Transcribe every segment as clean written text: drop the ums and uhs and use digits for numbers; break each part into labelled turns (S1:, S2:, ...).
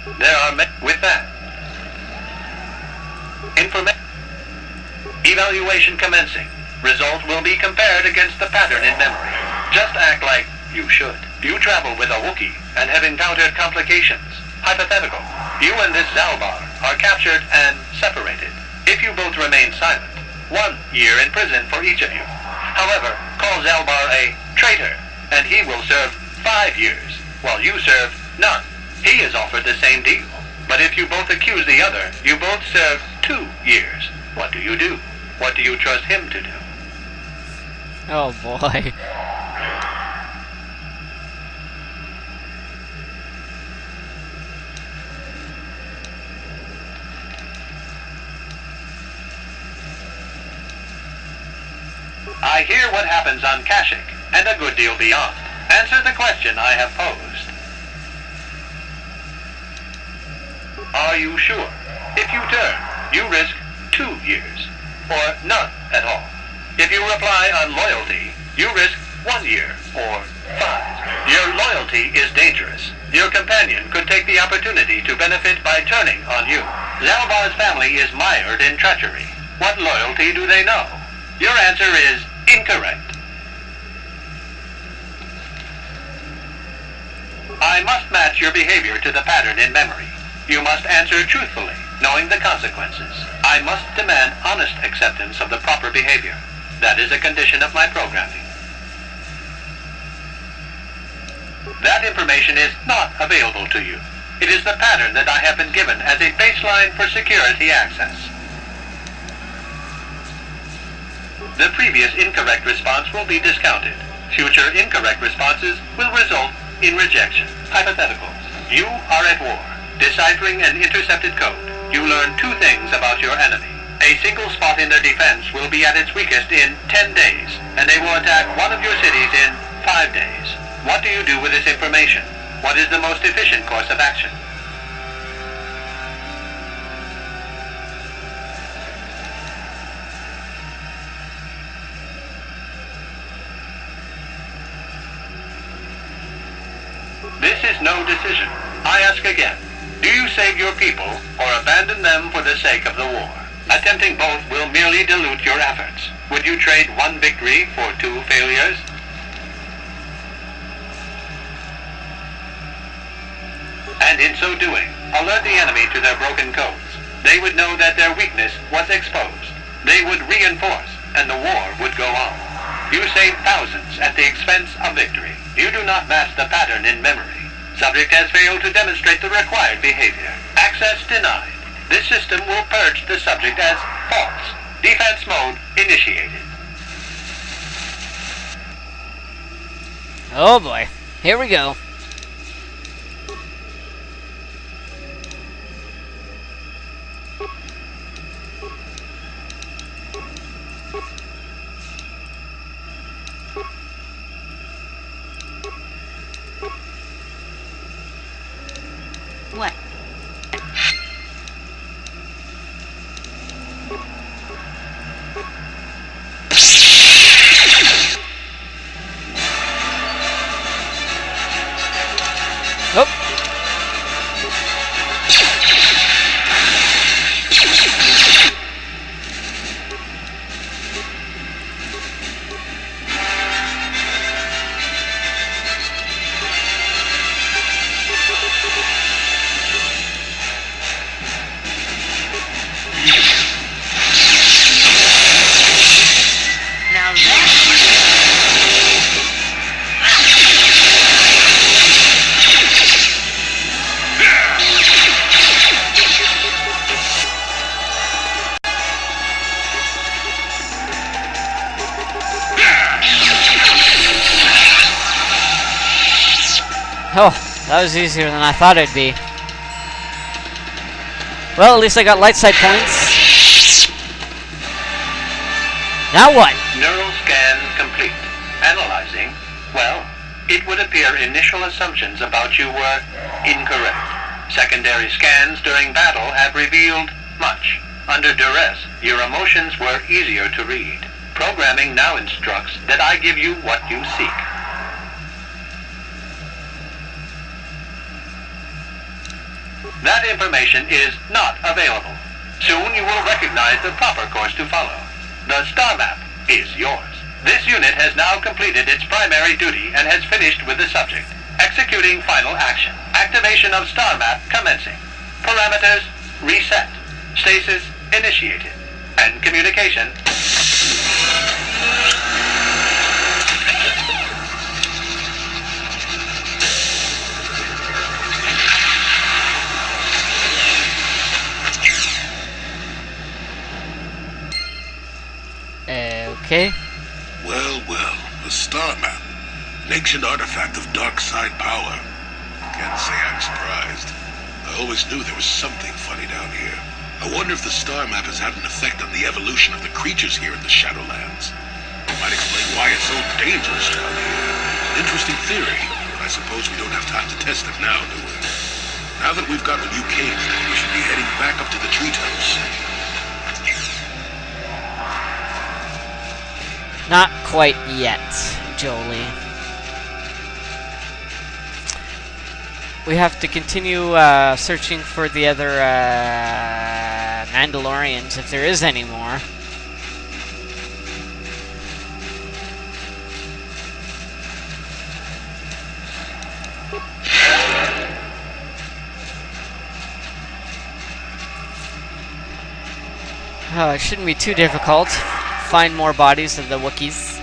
S1: There are with that. Evaluation commencing. Result will be compared against the pattern in memory. Just act like you should. You travel with a Wookiee and have encountered complications. Hypothetical. You and this Zalbar are captured and separated. If you both remain silent, 1 year in prison for each of you. However, call Zalbar a traitor, and he will serve 5 years, while you serve none. He is offered the same deal. But if you both accuse the other, you both serve 2 years. What do you do? What do you trust him to do?
S2: Oh boy.
S1: I hear what happens on Kashyyyk, and a good deal beyond. Answer the question I have posed. Are you sure? If you turn, you risk 2 years, or none at all. If you reply on loyalty, you risk 1 year, or 5. Your loyalty is dangerous. Your companion could take the opportunity to benefit by turning on you. Zalbar's family is mired in treachery. What loyalty do they know? Your answer is incorrect. I must match your behavior to the pattern in memory. You must answer truthfully, knowing the consequences. I must demand honest acceptance of the proper behavior. That is a condition of my programming. That information is not available to you. It is the pattern that I have been given as a baseline for security access. The previous incorrect response will be discounted. Future incorrect responses will result in rejection. Hypothetical. You are at war. Deciphering an intercepted code, you learn 2 things about your enemy. A single spot in their defense will be at its weakest in 10 days, and they will attack one of your cities in 5 days. What do you do with this information? What is the most efficient course of action? This is no decision. I ask again. Do you save your people or abandon them for the sake of the war? Attempting both will merely dilute your efforts. Would you trade 1 victory for 2 failures? And in so doing, alert the enemy to their broken codes. They would know that their weakness was exposed. They would reinforce, and the war would go on. You save thousands at the expense of victory. You do not match the pattern in memory. Subject has failed to demonstrate the required behavior. Access denied. This system will purge the subject as false. Defense mode initiated.
S2: Oh boy. Here we go.
S3: What?
S2: Oh.
S3: Now that...
S2: Oh, that was easier than I thought it'd be. Well, at least I got light side points. Now what?
S1: Neural scan complete. Analyzing. Well, it would appear initial assumptions about you were incorrect. Secondary scans during battle have revealed much. Under duress, your emotions were easier to read. Programming now instructs that I give you what you seek. That information is not available. Soon you will recognize the proper course to follow. The star map is yours. This unit has now completed its primary duty and has finished with the subject. Executing final action. Activation of star map commencing. Parameters reset. Stasis initiated. And communication.
S2: Okay.
S4: Well, well, the star map. An ancient artifact of dark side power. Can't say I'm surprised. I always knew there was something funny down here. I wonder if the star map has had an effect on the evolution of the creatures here in the Shadowlands. Might explain why it's so dangerous down here. An interesting theory, but I suppose we don't have time to test it now, do we? Now that we've got the new cave, we should be heading back up to the treetops.
S2: Not quite yet, Jolie. We have to continue searching for the other Mandalorians, if there is any more. It shouldn't be too difficult. Find more bodies of the Wookiees.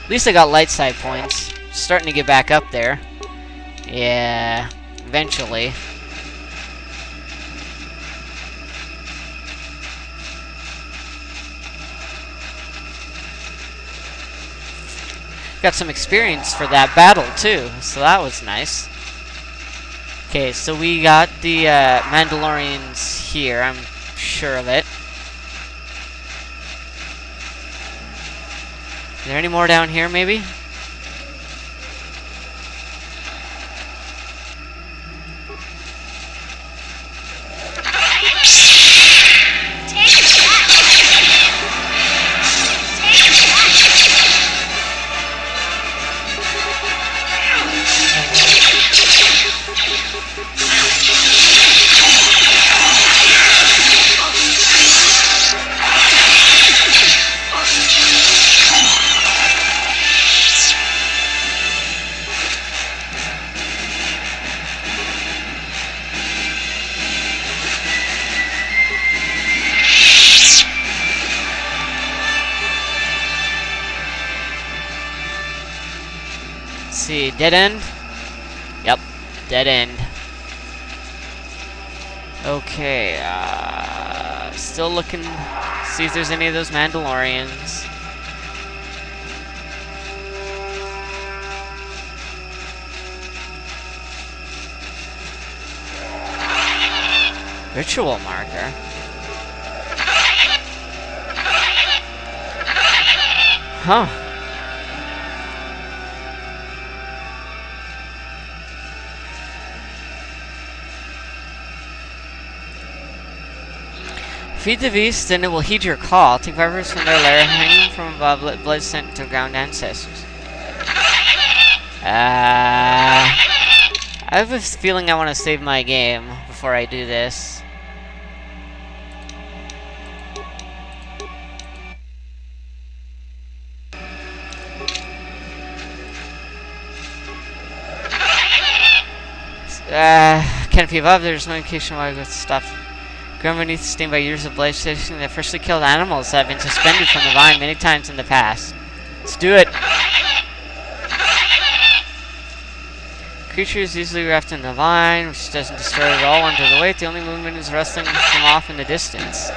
S2: At least I got light side points. Starting to get back up there. Yeah, eventually. Got some experience for that battle too, so that was nice. Okay, so we got the Mandalorians here, I'm sure of it. Is there any more down here, maybe? See, dead end? Yep, dead end. Okay, still looking, see if there's any of those Mandalorians. Ritual marker. Huh. Feed the beast, and it will heed your call. Take fibers from their lair, hanging from above, let blood sent to ground ancestors. I have a feeling I want to save my game before I do this. Canopy above, there's no indication why with stuff. Ground beneath, stained by years of bloodshed, that freshly killed animals that have been suspended from the vine many times in the past. Let's do it! Creature is easily wrapped in the vine, which doesn't destroy it at all under the weight. The only movement is rustling from off in the distance.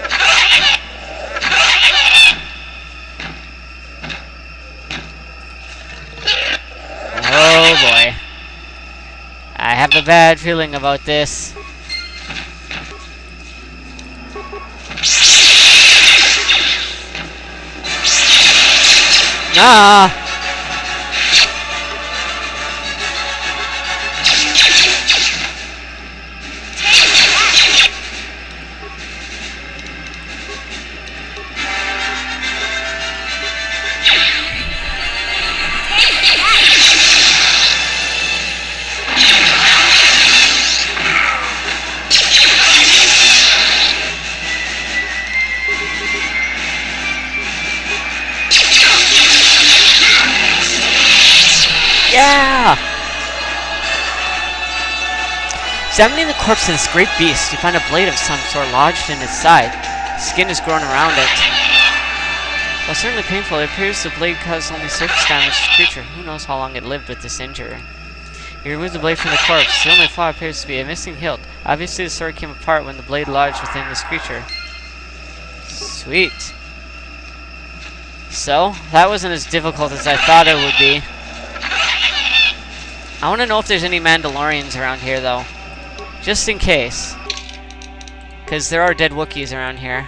S2: Oh boy. I have a bad feeling about this. Ah! Yeah! Examining the corpse of this great beast, you find a blade of some sort lodged in its side. Skin is grown around it. While certainly painful, it appears the blade caused only surface damage to the creature. Who knows how long it lived with this injury. You remove the blade from the corpse. The only flaw appears to be a missing hilt. Obviously, the sword came apart when the blade lodged within this creature. Sweet. So, that wasn't as difficult as I thought it would be. I want to know if there's any Mandalorians around here, though. Just in case. Because there are dead Wookiees around here.